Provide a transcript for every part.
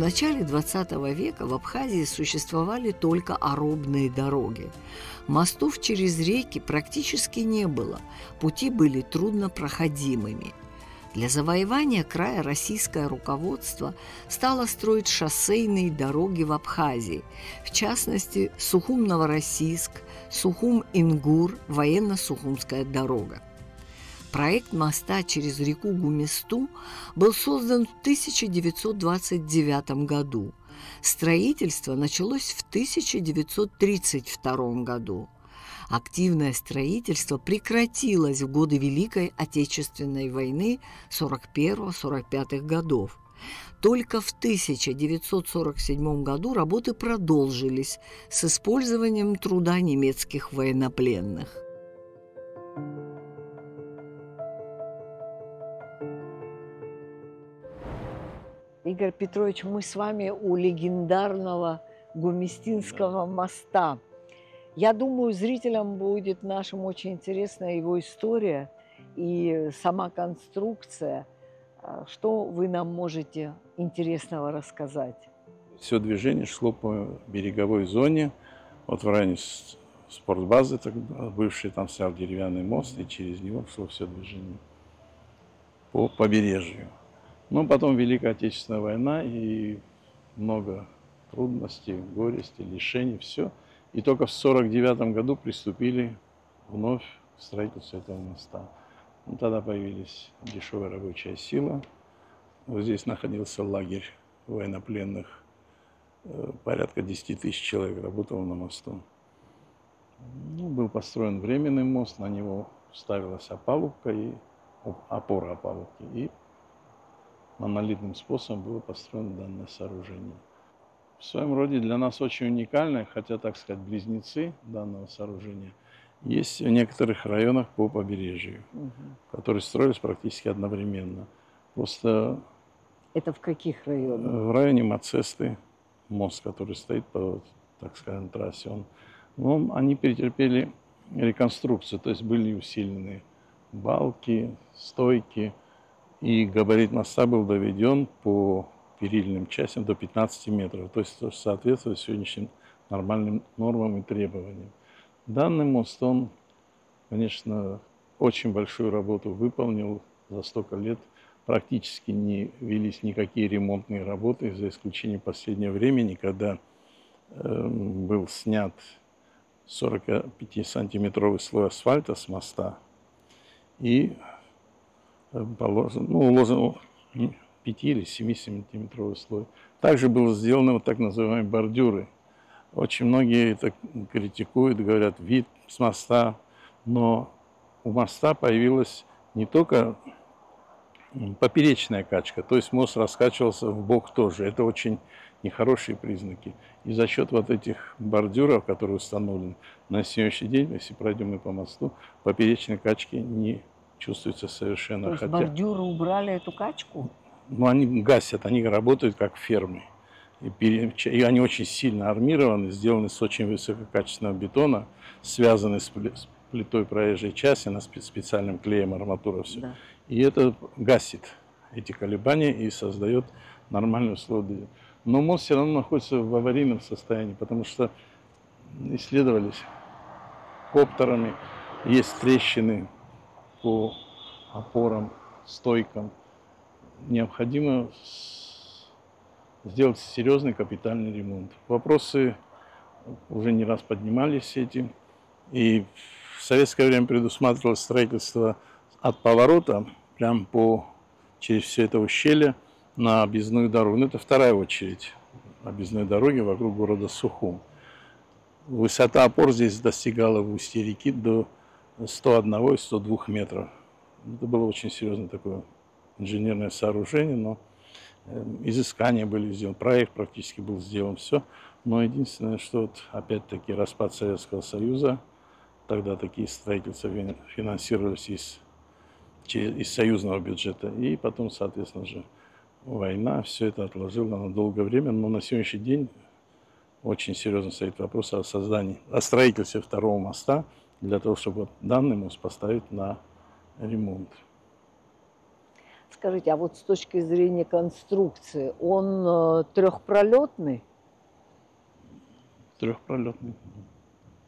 начале XX века в Абхазии существовали только оробные дороги. Мостов через реки практически не было, пути были труднопроходимыми. Для завоевания края российское руководство стало строить шоссейные дороги в Абхазии, в частности, Сухум-Новороссийск, Сухум-Ингур, военно-сухумская дорога. Проект моста через реку Гумисту был создан в 1929 году. Строительство началось в 1932 году. Активное строительство прекратилось в годы Великой Отечественной войны 1941-1945 годов. Только в 1947 году работы продолжились с использованием труда немецких военнопленных. Игорь Петрович, мы с вами у легендарного Гумистинского моста. Я думаю, зрителям будет нашим очень интересна его история и сама конструкция. Что вы нам можете интересного рассказать? Все движение шло по береговой зоне, вот в районе спортбазы, бывший там стоял деревянный мост, и через него шло все движение по побережью. Но потом Великая Отечественная война и много трудностей, горести, лишений, все. И только в 1949 году приступили вновь к строительству этого моста. Ну, тогда появились дешевая рабочая сила. Вот здесь находился лагерь военнопленных. Порядка 10 тысяч человек работало на мосту. Ну, был построен временный мост, на него ставилась опалубка и опора опалубки. И монолитным способом было построено данное сооружение. В своем роде для нас очень уникальное, хотя, так сказать, близнецы данного сооружения есть в некоторых районах по побережью, которые строились практически одновременно. Просто это в каких районах? В районе Мацесты, мост, который стоит по, так скажем, трассе, они перетерпели реконструкцию, то есть были усилены балки, стойки, и габарит моста был доведен по перильным частям до 15 метров, то есть соответствует сегодняшним нормальным нормам и требованиям. Данный мост, он, конечно, очень большую работу выполнил за столько лет. Практически не велись никакие ремонтные работы, за исключением последнего времени, когда был снят 45-сантиметровый слой асфальта с моста и уложен 5 или 7-сантиметровый слой. Также было сделано вот так называемые бордюры. Очень многие это критикуют, говорят, вид с моста, но у моста появилась не только поперечная качка, то есть мост раскачивался в бок тоже. Это очень нехорошие признаки. И за счет вот этих бордюров, которые установлены на сегодняшний день, если пройдем мы по мосту, поперечной качки не чувствуется совершенно. То есть бордюры убрали эту качку? Ну, они гасят, они работают как фермы. И они очень сильно армированы, сделаны с очень высококачественного бетона, связаны с плитой проезжей части, на специальным клеем арматура все. Да. И это гасит эти колебания и создает нормальные условия. Но мост все равно находится в аварийном состоянии, потому что исследовались коптерами, есть трещины по опорам, стойкам. Необходимо сделать серьезный капитальный ремонт. Вопросы уже не раз поднимались этим. И в советское время предусматривалось строительство от поворота прямо через все это ущелье на объездную дорогу. Но это вторая очередь объездной дороги вокруг города Сухум. Высота опор здесь достигала в устье реки до 101 и 102 метров. Это было очень серьезное такое инженерное сооружение, но изыскания были сделаны, проект практически был сделан, все. Но единственное, что вот опять-таки распад Советского Союза, тогда такие строительства финансировались из союзного бюджета. И потом, соответственно же, война, все это отложило на долгое время. Но на сегодняшний день очень серьезно стоит вопрос о строительстве второго моста, для того, чтобы данный мост поставить на ремонт. Скажите, а вот с точки зрения конструкции, он трехпролетный, Трехпролетный,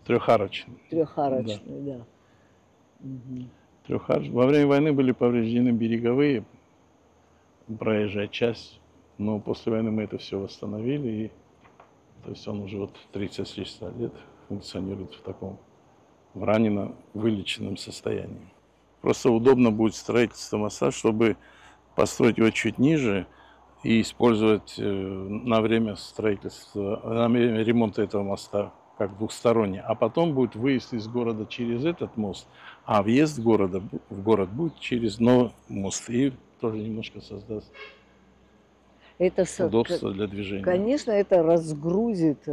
трехарочный. Да. трехарочный, да? Мгм. Трехарочный. Во время войны были повреждены береговые, проезжая часть, но после войны мы это все восстановили, и то есть он уже вот 30 с лишним лет функционирует в таком в ранено вылеченном состоянии. Просто удобно будет строительство моста, чтобы построить его чуть ниже и использовать на время строительства, на время ремонта этого моста как двухсторонний. А потом будет выезд из города через этот мост, а въезд в город будет через новый мост. И тоже немножко создаст Это, удобство для движения. конечно, это разгрузит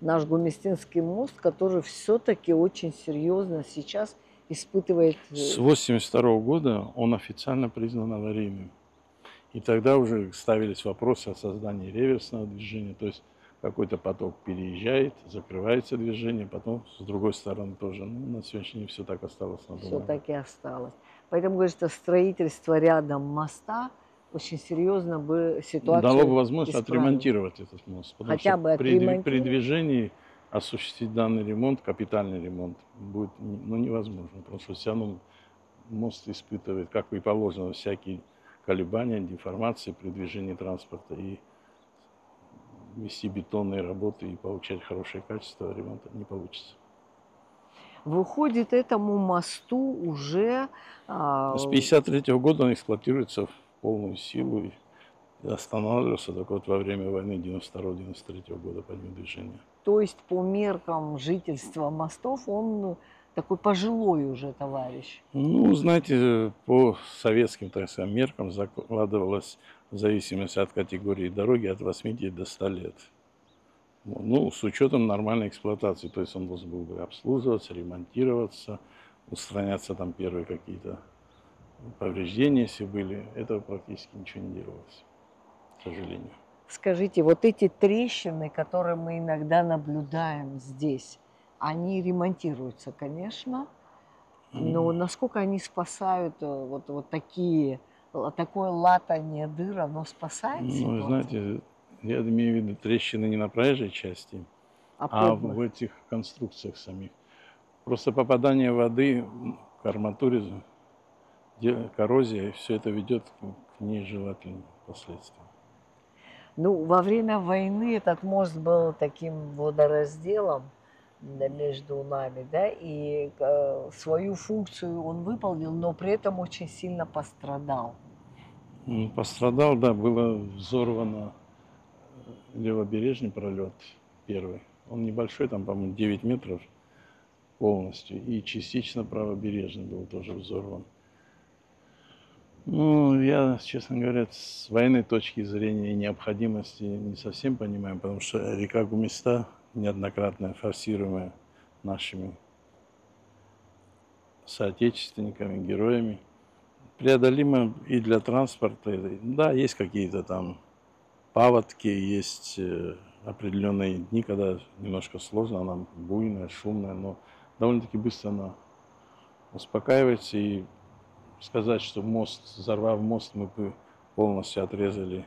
наш Гумистинский мост, который все-таки очень серьезно сейчас испытывает. С 1982 года он официально признан аварийным. И тогда уже ставились вопросы о создании реверсного движения, то есть какой-то поток переезжает, закрывается движение, потом с другой стороны тоже. Ну, на сегодняшний день все так осталось на бумаге. Все-таки осталось. Поэтому, говорит, что строительство рядом моста очень серьезно бы ситуацию Дало бы возможность исправило. отремонтировать этот мост. Потому Хотя что бы при отремонтировать. движении осуществить данный ремонт, капитальный ремонт, будет невозможно. Потому что все равно мост испытывает, как и положено, всякие колебания, деформации при движении транспорта. И вести бетонные работы и получать хорошее качество ремонта не получится. Выходит, этому мосту уже С 1953 года он эксплуатируется в полную силу и останавливался только вот во время войны 1992-1993 года по дню движения. то есть по меркам жительства мостов он такой пожилой уже товарищ. Ну, знаете, по советским, так сказать, меркам закладывалось в зависимости от категории дороги от 80 до 100 лет. Ну, с учетом нормальной эксплуатации, то есть он должен был бы обслуживаться, ремонтироваться, устраняться там первые какие-то повреждения, если были. Этого практически ничего не делалось, к сожалению. Скажите, вот эти трещины, которые мы иногда наблюдаем здесь, они ремонтируются, конечно, но насколько они спасают вот такое латание дыр, оно спасает Ну, вы ситуацию? знаете, я имею в виду трещины не на проезжей части, а подмых? в этих конструкциях самих. Просто попадание воды к арматуре, коррозия, все это ведет к нежелательным последствиям. Ну, во время войны этот мост был таким водоразделом, да, между нами, да, и свою функцию он выполнил, но при этом очень сильно пострадал. Пострадал, да, было взорвано левобережный пролет первый. Он небольшой, там, по-моему, 9 метров полностью. И частично правобережный был тоже взорван. Ну, я, честно говоря, с военной точки зрения и необходимости не совсем понимаю, потому что река Гумиста, неоднократно форсируемая нашими соотечественниками, героями, преодолима и для транспорта. Да, есть какие-то там паводки, есть определенные дни, когда немножко сложно, она буйная, шумная, но довольно-таки быстро она успокаивается. И сказать, что мост, взорвав мост, мы бы полностью отрезали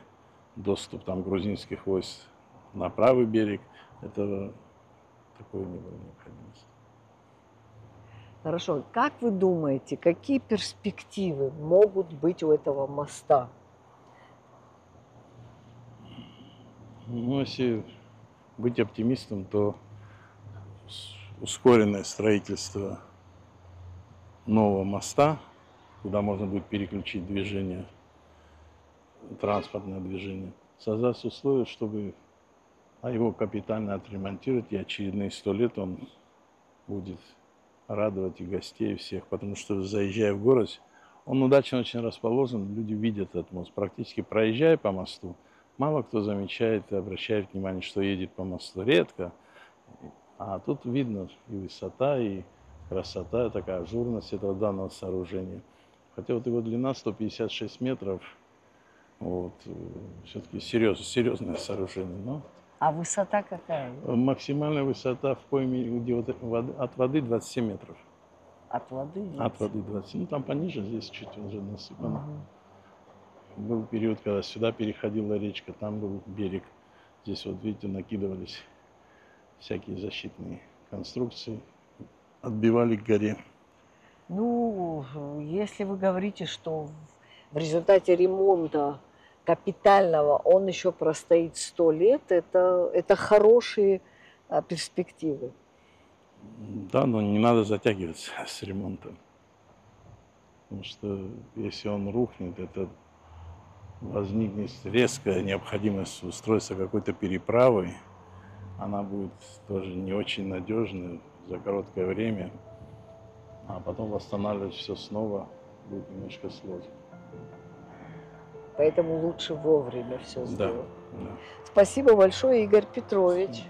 доступ там грузинских войск на правый берег, этого такой не было необходимости. Хорошо. Как вы думаете, какие перспективы могут быть у этого моста? Ну, если быть оптимистом, то ускоренное строительство нового моста, куда можно будет переключить движение, транспортное движение, создаст условия, чтобы его капитально отремонтировать, и очередные 100 лет он будет радовать и гостей, и всех. Потому что, заезжая в город, он удачно очень расположен, люди видят этот мост. Практически проезжая по мосту, мало кто замечает и обращает внимание, что едет по мосту. Редко. А тут видно и высота, и красота, такая ажурность этого данного сооружения. Хотя вот его длина 156 метров, вот, все-таки серьезное сооружение. Но А высота какая? максимальная высота в пойме, где от воды 27 метров. От воды? От воды 27. Ну, там пониже, здесь чуть уже насыпано. Мгм. был период, когда сюда переходила речка, там был берег. Здесь вот, видите, накидывались всякие защитные конструкции, отбивали к горе. Ну, если вы говорите, что в результате ремонта капитального он еще простоит 100 лет, это хорошие перспективы. Да, но не надо затягивать с ремонтом. Потому что если он рухнет, это возникнет резкая необходимость устроиться какой-то переправой. Она будет тоже не очень надежной за короткое время. А потом восстанавливать все снова будет немножко сложно. Поэтому лучше вовремя все Да, сделать. да. Спасибо большое, Игорь Петрович.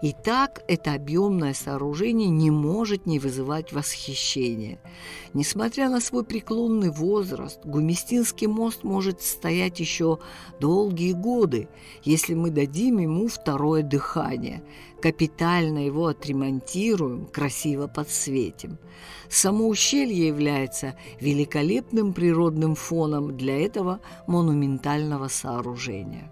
Итак, это объемное сооружение не может не вызывать восхищения. Несмотря на свой преклонный возраст, Гумистинский мост может стоять еще долгие годы, если мы дадим ему второе дыхание, капитально его отремонтируем, красиво подсветим. Само ущелье является великолепным природным фоном для этого монументального сооружения.